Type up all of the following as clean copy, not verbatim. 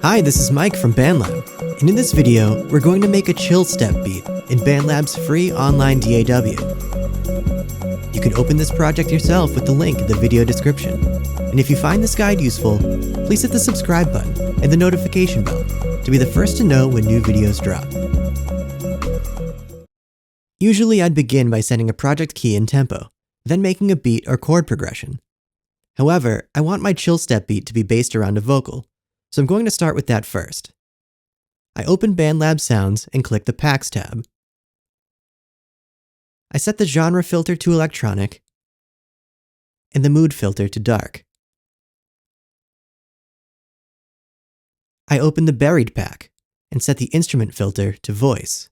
Hi, this is Mike from BandLab, and in this video, we're going to make a Chillstep beat in BandLab's free online DAW. You can open this project yourself with the link in the video description, and if you find this guide useful, please hit the subscribe button and the notification bell to be the first to know when new videos drop. Usually I'd begin by setting a project key and tempo, then making a beat or chord progression. However, I want my Chillstep beat to be based around a vocal, so I'm going to start with that first. I open BandLab's Sounds and click the Packs tab. I set the genre filter to electronic and the mood filter to dark. I open the Buried pack and set the instrument filter to voice.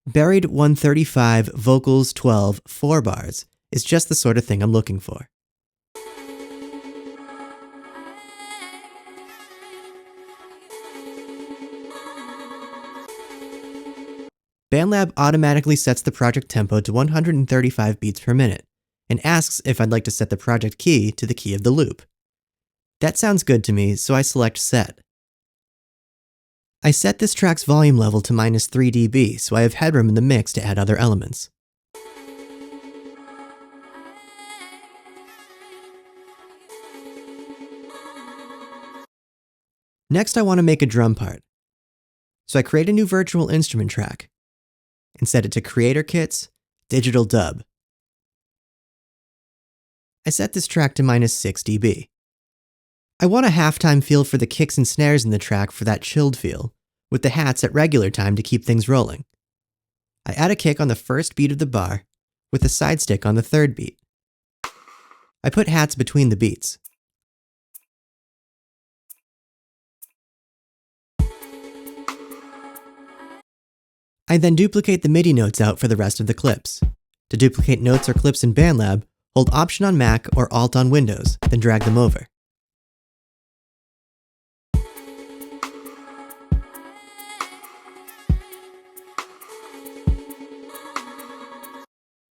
Buried 135 vocals 12 4 bars is just the sort of thing I'm looking for. BandLab automatically sets the project tempo to 135 beats per minute and asks if I'd like to set the project key to the key of the loop. That sounds good to me, so I select Set. I set this track's volume level to -3 dB so I have headroom in the mix to add other elements. Next, I want to make a drum part. So I create a new virtual instrument track and set it to Creator Kits, Digital Dub. I set this track to -6 dB. I want a halftime feel for the kicks and snares in the track for that chilled feel, with the hats at regular time to keep things rolling. I add a kick on the first beat of the bar, with a side stick on the third beat. I put hats between the beats. I then duplicate the MIDI notes out for the rest of the clips. To duplicate notes or clips in BandLab, hold Option on Mac or Alt on Windows, then drag them over.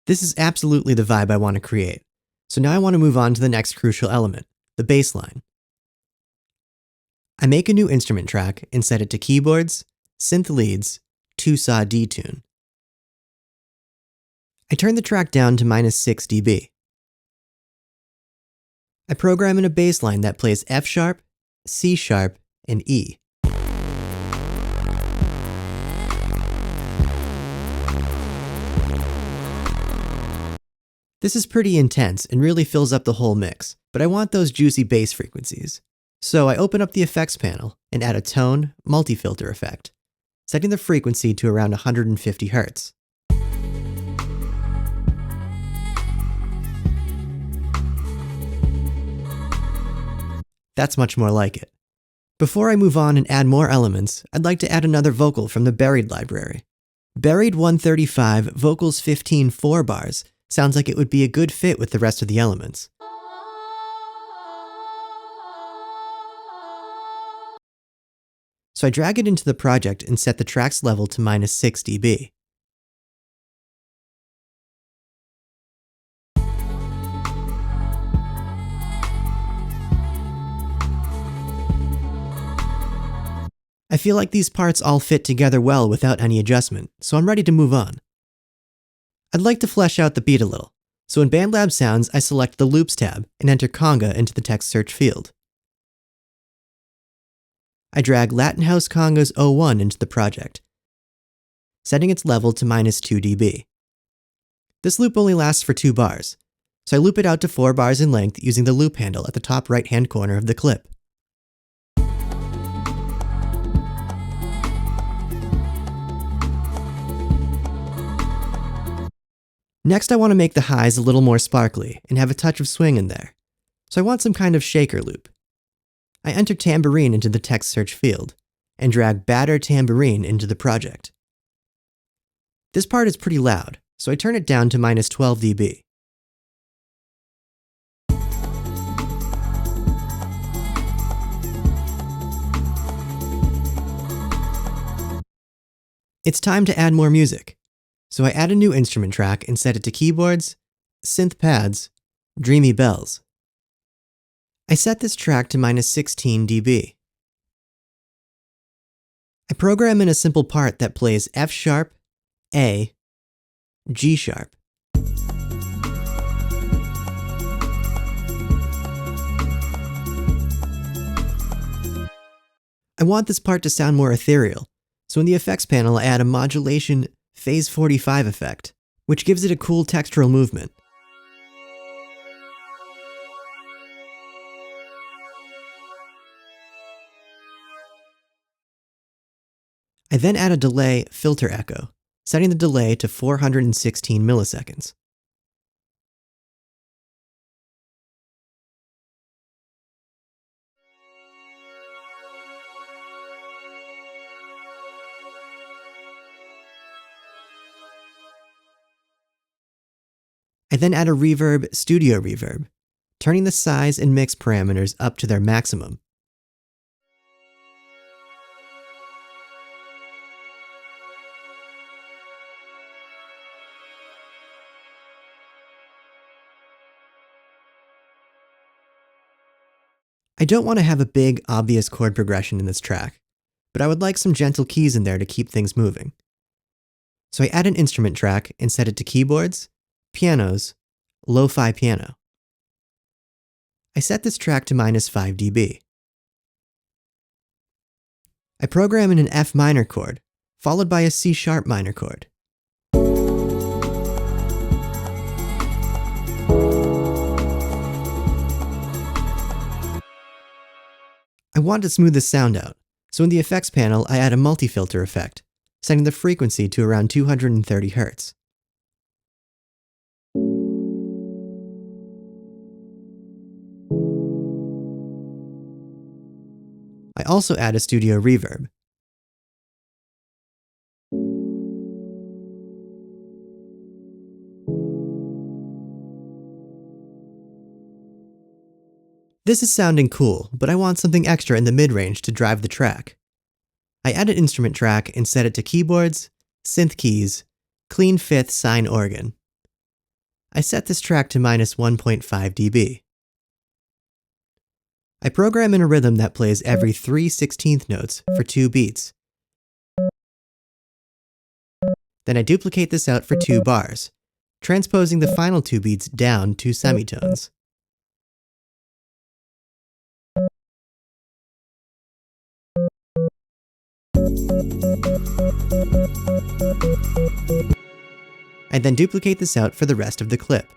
This is absolutely the vibe I want to create, so now I want to move on to the next crucial element, the bassline. I make a new instrument track and set it to Keyboards, Synth Leads, 2-saw detune. I turn the track down to -6 dB. I program in a bass line that plays F sharp, C sharp, and E. This is pretty intense and really fills up the whole mix, but I want those juicy bass frequencies. So I open up the effects panel and add a tone, multi-filter effect, setting the frequency to around 150 Hz. That's much more like it. Before I move on and add more elements, I'd like to add another vocal from the Buried library. Buried 135 vocals 15 4 bars sounds like it would be a good fit with the rest of the elements. So I drag it into the project and set the track's level to -6 dB. I feel like these parts all fit together well without any adjustment, so I'm ready to move on. I'd like to flesh out the beat a little, so in BandLab's Sounds I select the Loops tab and enter conga into the text search field. I drag Latin House Congas 01 into the project, setting its level to -2 dB. This loop only lasts for 2 bars, so I loop it out to 4 bars in length using the loop handle at the top right-hand corner of the clip. Next, I want to make the highs a little more sparkly and have a touch of swing in there, so I want some kind of shaker loop. I enter tambourine into the text search field and drag batter tambourine into the project. This part is pretty loud, so I turn it down to -12 dB. It's time to add more music, so I add a new instrument track and set it to Keyboards, Synth Pads, Dreamy Bells. I set this track to -16 dB. I program in a simple part that plays F sharp, A, G sharp. I want this part to sound more ethereal, so in the effects panel I add a modulation phase 45 effect, which gives it a cool textural movement. I then add a delay filter echo, setting the delay to 416 milliseconds. I then add a reverb studio reverb, turning the size and mix parameters up to their maximum. I don't want to have a big, obvious chord progression in this track, but I would like some gentle keys in there to keep things moving. So I add an instrument track and set it to keyboards, pianos, lo-fi piano. I set this track to -5 dB. I program in an F minor chord, followed by a C sharp minor chord. I want to smooth the sound out, so in the effects panel I add a multi-filter effect, setting the frequency to around 230 Hz. I also add a studio reverb. This is sounding cool, but I want something extra in the mid-range to drive the track. I add an instrument track and set it to keyboards, synth keys, clean fifth sine organ. I set this track to -1.5 dB. I program in a rhythm that plays every 3/16 notes for 2 beats. Then I duplicate this out for 2 bars, transposing the final 2 beats down 2 semitones. I then duplicate this out for the rest of the clip.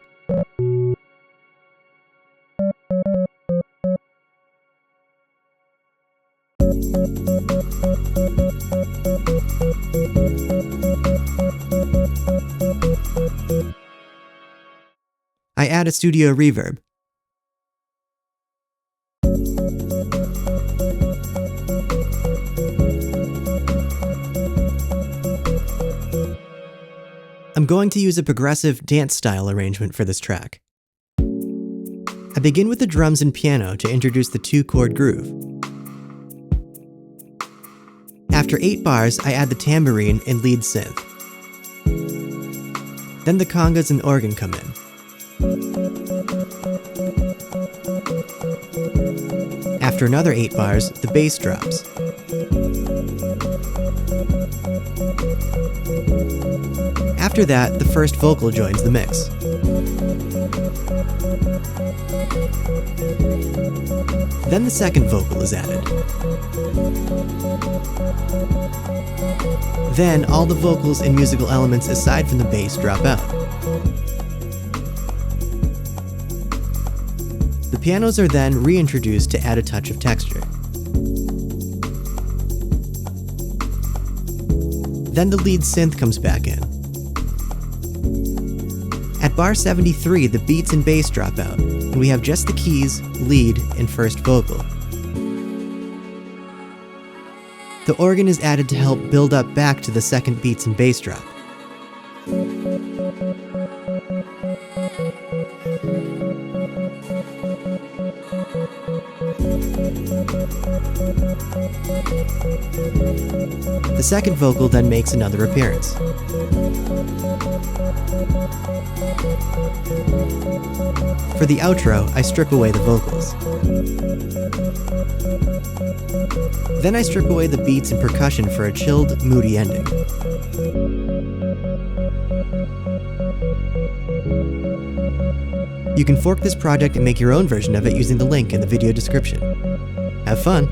I add a studio reverb. I'm going to use a progressive dance-style arrangement for this track. I begin with the drums and piano to introduce the 2-chord groove. After 8 bars, I add the tambourine and lead synth. Then the congas and organ come in. After another 8 bars, the bass drops. After that, the first vocal joins the mix. Then the second vocal is added. Then all the vocals and musical elements aside from the bass drop out. The pianos are then reintroduced to add a touch of texture. Then the lead synth comes back in. At bar 73, the beats and bass drop out, and we have just the keys, lead, and first vocal. The organ is added to help build up back to the second beats and bass drop. The second vocal then makes another appearance. For the outro, I strip away the vocals. Then I strip away the beats and percussion for a chilled, moody ending. You can fork this project and make your own version of it using the link in the video description. Have fun!